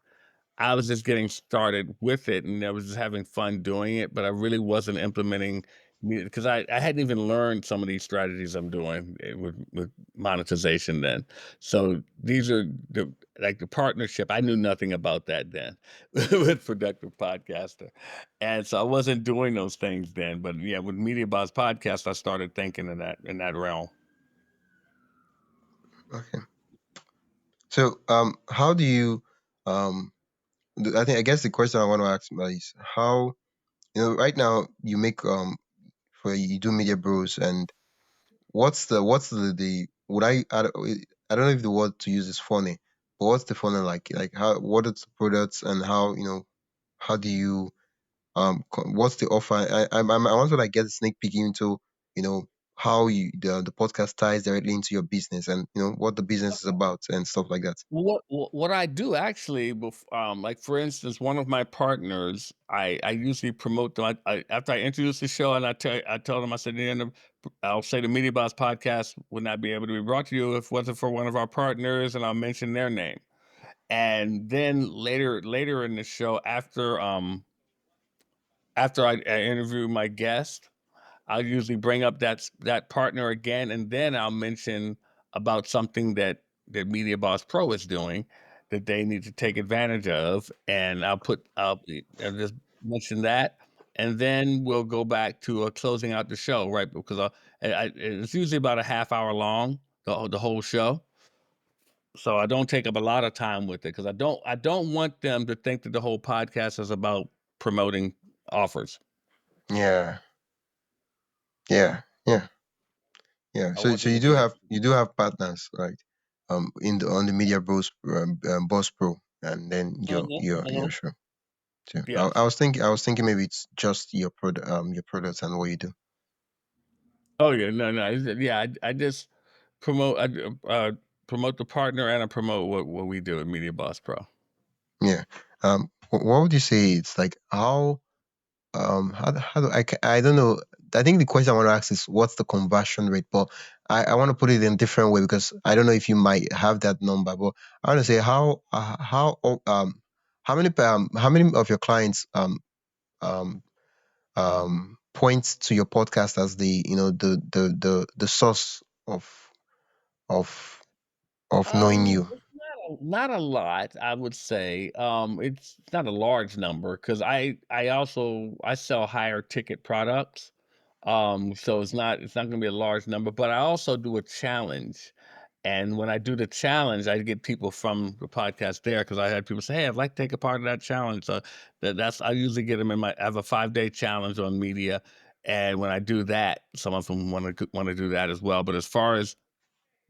I was just getting started with it, and I was just having fun doing it, but I really wasn't implementing because I hadn't even learned some of these strategies I'm doing with monetization then. So these are the partnership. I knew nothing about that then with productive podcaster, and so I wasn't doing those things then. But yeah, with Media Boss podcast, I started thinking in that realm. Okay. So how do you I guess the question I want to ask is how right now you make for you do Media Bros, and what's the would I don't know if the word to use is funny, but what's the funny like how what is the products, and how how do you what's the offer? I want to like get a sneak peek into you know how the podcast ties directly into your business, and what the business is about and stuff like that. What I do actually, like for instance, one of my partners, I usually promote them. After I introduce the show, and I tell them, I said, the end of, I'll say the Media Boss podcast would not be able to be brought to you if it wasn't for one of our partners, and I'll mention their name. And then later in the show, after I interview my guest, I'll usually bring up that partner again, and then I'll mention about something that Media Boss Pro is doing that they need to take advantage of, and I'll just mention that, and then we'll go back to closing out the show, right? Because it's usually about a half hour long, the whole show, so I don't take up a lot of time with it because I don't want them to think that the whole podcast is about promoting offers. Yeah, yeah, yeah, yeah. I So want so them to you do think have partners, right? In the on the Media Bros Boss Pro, and then Mhm, your mhm. show. So Yes. I was thinking maybe it's just your products and what you do. Oh, yeah, no, no, yeah, I just promote I d promote the partner and I promote what we do at Media Boss Pro. Yeah. What would you say it's like how do I don't know. I think the question I want to ask is what's the conversion rate, but I want to put it in a different way because I don't know if you might have that number, but I want to say how many of your clients point to your podcast as the the source of knowing you. It's not a lot, I would say, it's not a large number because I sell higher ticket products, so it's not gonna be a large number, but I also do a challenge. And when I do the challenge, I get people from the podcast there because I had people say, "Hey, I'd like to take a part of that challenge." So that's I usually get them in my. I have a 5-day challenge on media, and when I do that, some of them want to do that as well. But as far as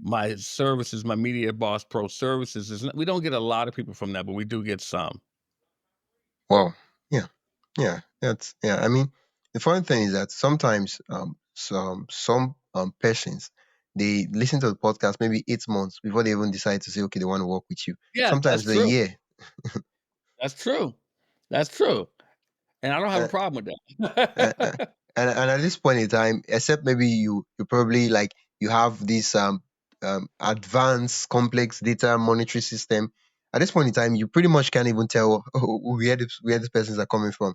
my services, my Media Boss Pro services, we don't get a lot of people from that, but we do get some. Wow. Yeah. Yeah, that's yeah. I mean, the funny thing is that sometimes some persons, they listen to the podcast maybe 8 months before they even decide to say okay they want to work with you. Yeah, Sometimes that's a true. year. That's true. That's true, and I don't have a Uh, problem with uh, uh, that. and at this point in time, except maybe you probably like you have this advanced complex data monitoring system. At this point in time, you pretty much can't even tell where these persons are coming from.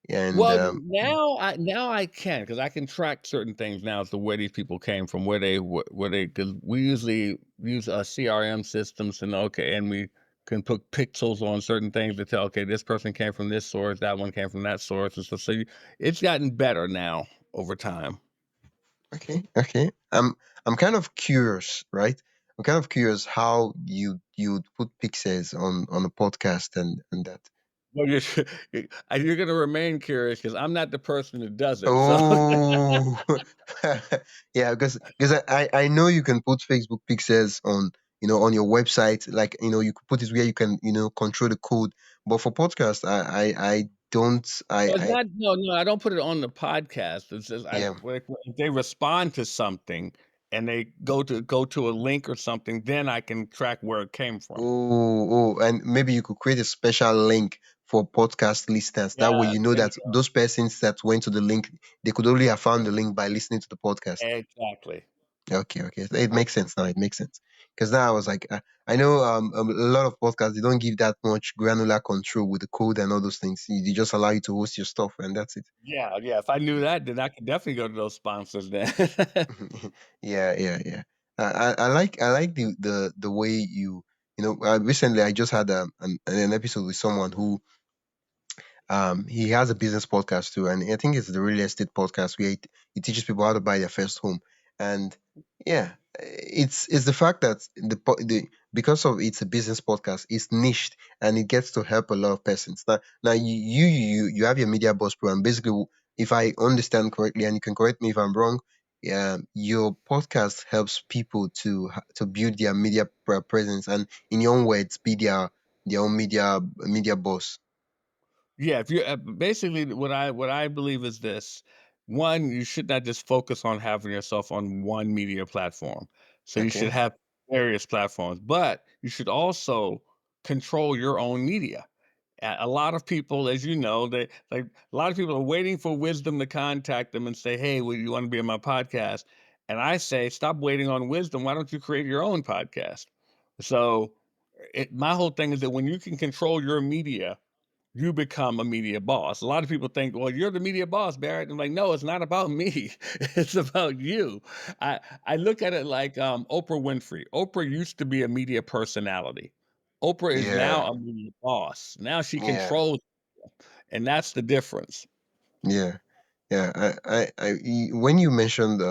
And Well, now I can, because I can track certain things now as to where these people came from, where they, because we usually use, CRM systems to know, okay, and we can put pixels on certain things to tell, okay, this person came from this source, that one came from that source, and so it's gotten better now over time. okay, okay. I'm kind of curious, right? I'm kind of curious how you put pixels on a podcast and that. Well, you're gonna remain curious because I'm not the person that does it, so Oh, yeah, because I know you can put Facebook pixels on on your website, like you could put it where you can control the code. But for podcast, I don't well, it's I not no, I don't put it on the podcast. It's just I yeah. when if they respond to something and they go to a link or something, then I can track where it came from. And maybe you could create a special link for podcast listeners. That way, Yeah, you know there you that those persons that went to the link, they could only have found the link by listening to the podcast. go. Exactly. Okay, okay, it makes sense now. It makes sense because now I was like, I know a lot of podcasts they don't give that much granular control with the code and all those things. They just allow you to host your stuff and that's it. Yeah, yeah, if I knew that, then I could definitely go to those sponsors then. Yeah, yeah, yeah. I like the way recently I just had an episode with someone who he has a business podcast too, and I think it's the real estate podcast where he teaches people how to buy their first home. And yeah, it's the fact that because of it's a business podcast, it's niched and it gets to help a lot of persons. Now you have your media boss pro, and basically, if I understand correctly, and you can correct me if I'm wrong. Yeah, your podcast helps people to build their media presence and, in your own words, be their own media boss. Yeah, if you basically what I believe is this: one, you should not just focus on having yourself on one media platform. So you should Okay. have various platforms, but you should also control your own media. A lot of people, as you know, a lot of people are waiting for wisdom to contact them and say, "Hey, would you want to be on my podcast?" And I say, "Stop waiting on wisdom. Why don't you create your own podcast?" So, my whole thing is that when you can control your media, you become a media boss. A lot of people think, well, you're the media boss, Barrett. I'm like, no, it's not about me. It's about you. I I look at it like Oprah Winfrey. Oprah used to be a media personality. Oprah is now Yeah. a media boss. Now she Yeah. controls, and that's the difference. Yeah, yeah. When you mentioned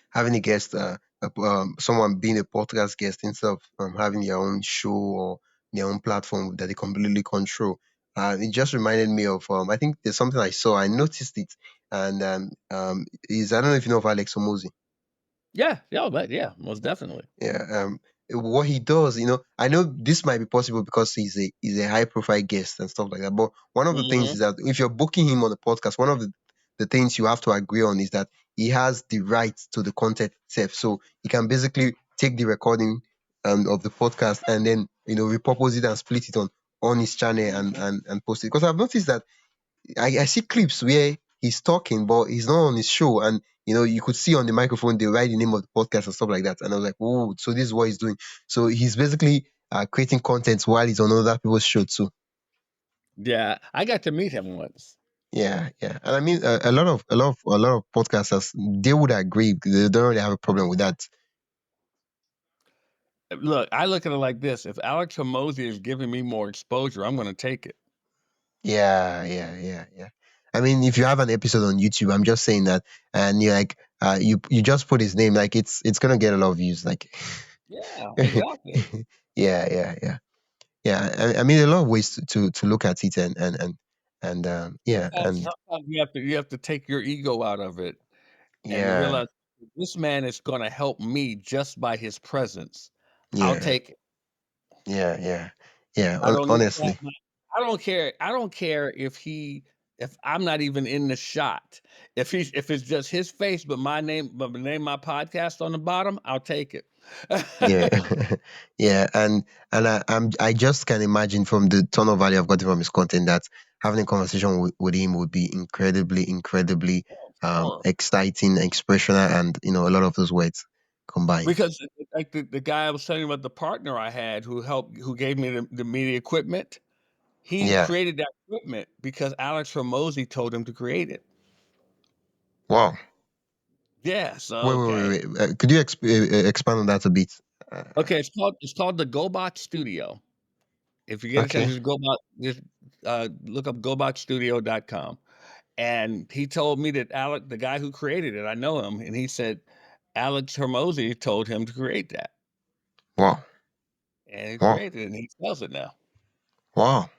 having a guest, someone being a podcast guest instead of having their own show or their own platform that they completely control, it just reminded me of I think there's something I saw. I noticed it, and is I don't know if you know of Alex Omozi. Yeah, yeah, but yeah, most definitely. Yeah, what he does, I know this might be possible because he's a high profile guest and stuff like that. But one of the things Hmm. is that if you're booking him on the podcast, one of the things you have to agree on is that he has the rights to the content itself. So he can basically take the recording of the podcast and then repurpose it and split it on his channel and post it. Because I've noticed that I see clips where he's talking, but he's not on his show, and you could see on the microphone they write the name of the podcast and stuff like that. And I was like, oh, so this is what he's doing. So he's basically creating content while he's on other people's show too. Yeah, I got to meet him once. Yeah, yeah, and I mean a lot of podcasters they would agree. They don't really have a problem with that. Look, I look at it like this: if Alex Hormozy is giving me more exposure, I'm going to take it. Yeah, yeah, yeah, yeah. I mean, if you have an episode on YouTube, I'm just saying that, and you like, you just put his name, like it's gonna get a lot of views, like. Yeah, Yeah, exactly. yeah, yeah, yeah. I mean, there are a lot of ways to look at it, and yeah, and Sometimes you have to take your ego out of it and yeah, realize this man is gonna help me just by his presence. I'll yeah, take it. yeah, yeah, yeah. I don't need that Honestly, much. I don't care if I'm not even in the shot. If it's just his face, but my name, my podcast on the bottom, I'll take it. Yeah, yeah, and I just can imagine from the ton of value I've gotten from his content that having a conversation with him would be incredibly Sure. exciting, expressional, and a lot of those words combined. Because like the guy I was telling you about, the partner I had who gave me the media equipment, he Yeah. created that equipment because Alex Hormozy told him to create it. Wow. Yeah, so Wait. Could you expand on that a bit? Uh, okay, it's called the GoBox Studio. If you get a chance, okay. just look up goboxstudio.com. And he told me that the guy who created it, I know him, and he said Alex Hormozy told him to create that, Wow. and he Wow. created it, and he sells it now. Wow.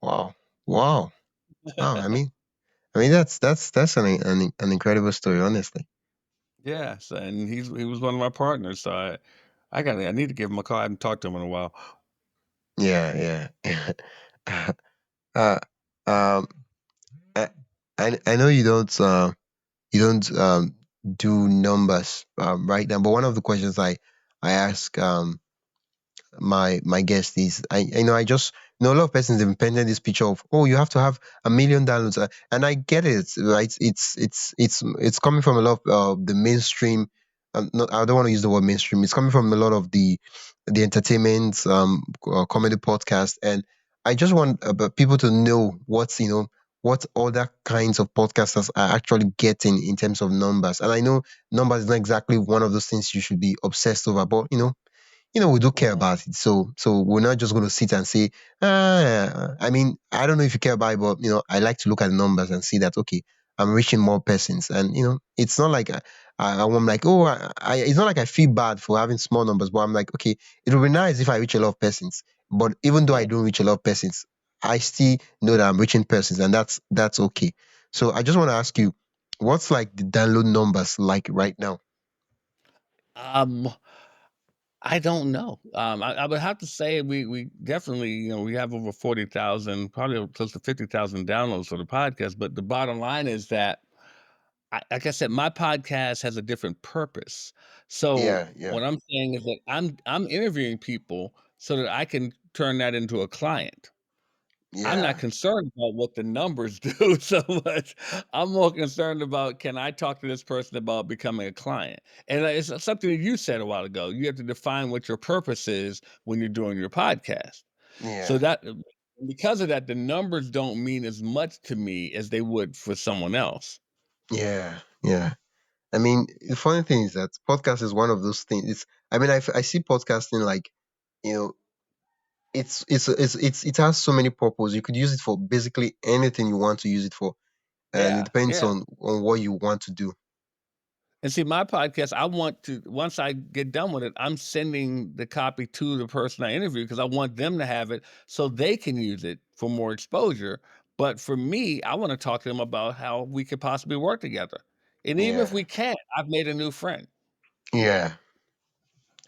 Wow. Wow. Wow. I mean that's an incredible story, honestly. Yes, and he was one of my partners, so I need to give him a call. I haven't talked to him in a while. Yeah. Yeah. uh, um, I, I know you don't do numbers right now, but one of the questions I ask my guest is I just a lot of persons have painted this picture of, oh, you have to have 1 million downloads, and I get it, right? It's coming from a lot of the mainstream. Not, I don't want to use the word mainstream. It's coming from a lot of the entertainment comedy podcast, and I just want people to know what other kinds of podcasters are actually getting in terms of numbers. And I know numbers is not exactly one of those things you should be obsessed over, but we do care Mhm. about it. So we're not just going to sit and say, I mean, I don't know if you care about it, but I like to look at the numbers and see that, okay, I'm reaching more persons. And it's not like I'm like, oh, it's not like I feel bad for having small numbers, but I'm like, okay, it would be nice if I reach a lot of persons. But even though I Yeah. don't reach a lot of persons, I still know that I'm reaching persons, and that's okay. So I just want to ask you, what's like the download numbers like right now? Um, I don't know. I would have to say we definitely, we have over 40,000, probably close to 50,000 downloads for the podcast. But the bottom line is that, like I said, my podcast has a different purpose. So Yeah. what I'm saying is that I'm interviewing people so that I can turn that into a client. I'm not Yeah. concerned about what the numbers do so much. I'm more concerned about, can I talk to this person about becoming a client? And it's something that you said a while ago. You have to define what your purpose is when you're doing your podcast. So Yeah. that because of that, the numbers don't mean as much to me as they would for someone else. Yeah. I mean, the funny thing is that podcast is one of those things. I mean, I see podcasting like, you know, it has so many purposes. You could use it for basically anything you want to use it for, and it Yeah, depends yeah. on what you want to do. And see, my podcast, I want to, once I get done with it, I'm sending the copy to the person I interview because I want them to have it so they can use it for more exposure. But for me, I want to talk to them about how we could possibly work together. And even if Yeah. we can't, I've made a new friend. Yeah.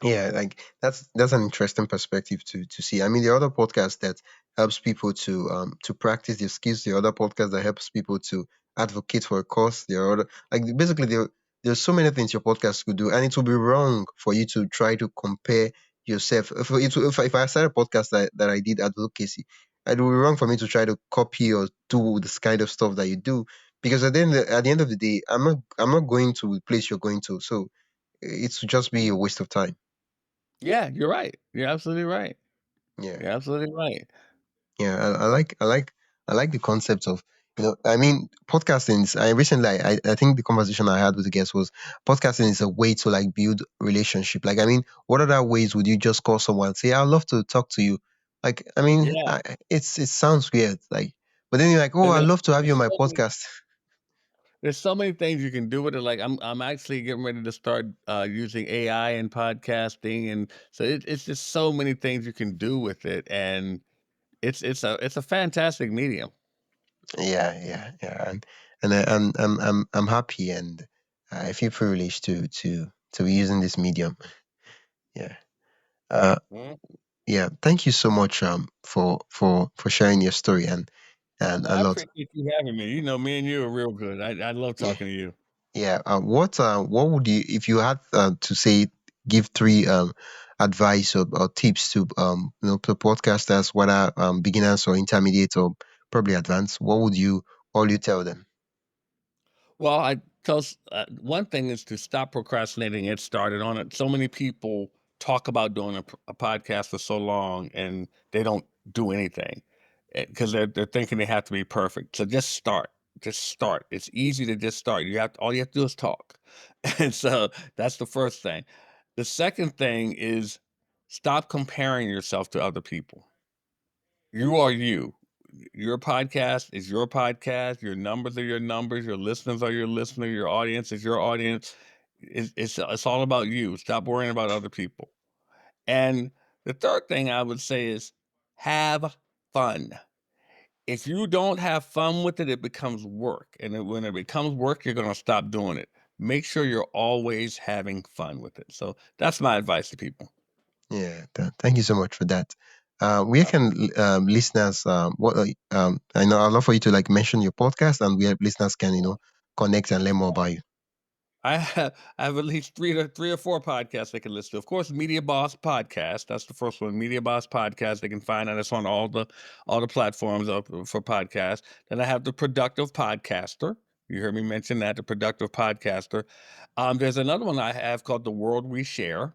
Yeah, like that's an interesting perspective to see. I mean, the other podcast that helps people to practice their skills, the other podcast that helps people to advocate for a cause, the other like basically there's so many things your podcast could do, and it would be wrong for you to try to compare yourself. If I started a podcast that I did advocacy, it would be wrong for me to try to copy or do this kind of stuff that you do, because at the end of the day, I'm not going to the place you're going to, so it would just be a waste of time. Yeah, you're right. You're absolutely right. Yeah, You're absolutely right. yeah. I like the concept of I mean, podcasting. I recently I think the conversation I had with the guest was podcasting is a way to like build relationship. Like, I mean, what other ways would you just call someone and say, "I'd love to talk to you"? Like, I mean, Yeah. it sounds weird. Like, but then you're like, "Oh, And I'd there's, love to have you there's on my so many podcast." There's so many things you can do with it. Like I'm actually getting ready to start using AI in podcasting, and so it's just so many things you can do with it, and it's a fantastic medium. Yeah, and I'm happy, and I feel privileged to be using this medium. Yeah. Uh, Mhm. Yeah, thank you so much for sharing your story and a I lot. appreciate you having me. You know, me and you are real good. I love Yeah. talking to you. Yeah. What would you, if you had to say, give three advice or tips to to podcasters, whether beginners or intermediate or probably advanced, what would you all you tell them? Well, I tell one thing is to stop procrastinating, get started on it. So many people talk about doing a podcast for so long and they don't do anything because they're thinking they have to be perfect. So just start. Just start. It's easy to just start. All you have to do is talk. And so that's the first thing. The second thing is stop comparing yourself to other people. You are you. Your podcast is your podcast. Your numbers are your numbers. Your listeners are your listener. Your audience is your audience. It's all about you. Stop worrying about other people. And the third thing I would say is have fun. If you don't have fun with it, it becomes work. And when it becomes work, you're going to stop doing it. Make sure you're always having fun with it. So that's my advice to people. Yeah, thank you so much for that. Where can listeners what I know I'd love for you to like mention your podcast and where listeners can connect and learn more about you. I have at least three or four podcasts they can listen to. Of course, Media Boss Podcast. That's the first one. Media Boss Podcast. They can find that. It's on all the platforms for podcasts. Then I have the Productive Podcaster. You heard me mention that, the Productive Podcaster. There's another one I have called The World We Share.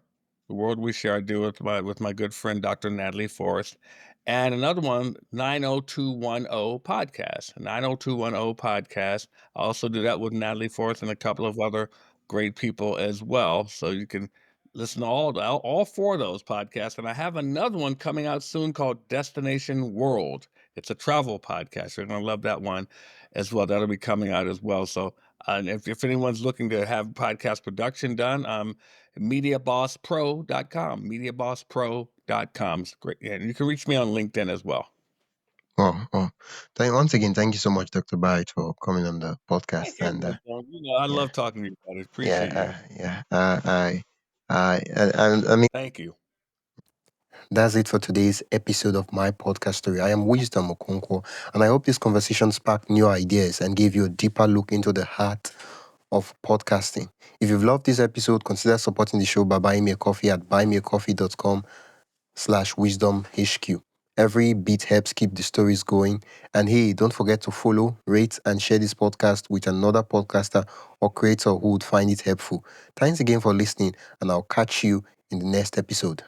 The World We Share I do with my good friend Dr. Natalie Forrest. And another one, 90210 Podcast. 90210 Podcast. I also do that with Natalie Forrest and a couple of other great people as well. So you can listen to all four of those podcasts. And I have another one coming out soon called Destination World. It's a travel podcast. You're going to love that one as well. That'll be coming out as well. So if anyone's looking to have podcast production done, mediabosspro.com, mediabosspro.com. It's great. And you can reach me on LinkedIn as well. Oh. Once again, thank you so much, Dr. Barrett, for coming on the Thank podcast. you, And Wisdom. You know, I yeah, love talking to you, buddy. yeah, Appreciate you. yeah. I mean, Thank you. that's it for today's episode of my podcast story. I am Wisdom Okonkwo, and I hope this conversation sparked new ideas and gave you a deeper look into the heart of podcasting. If you've loved this episode, consider supporting the show by buying me a coffee at buymeacoffee.com/wisdomhq. Every bit helps keep the stories going. And hey, don't forget to follow, rate, and share this podcast with another podcaster or creator who would find it helpful. Thanks again for listening, and I'll catch you in the next episode.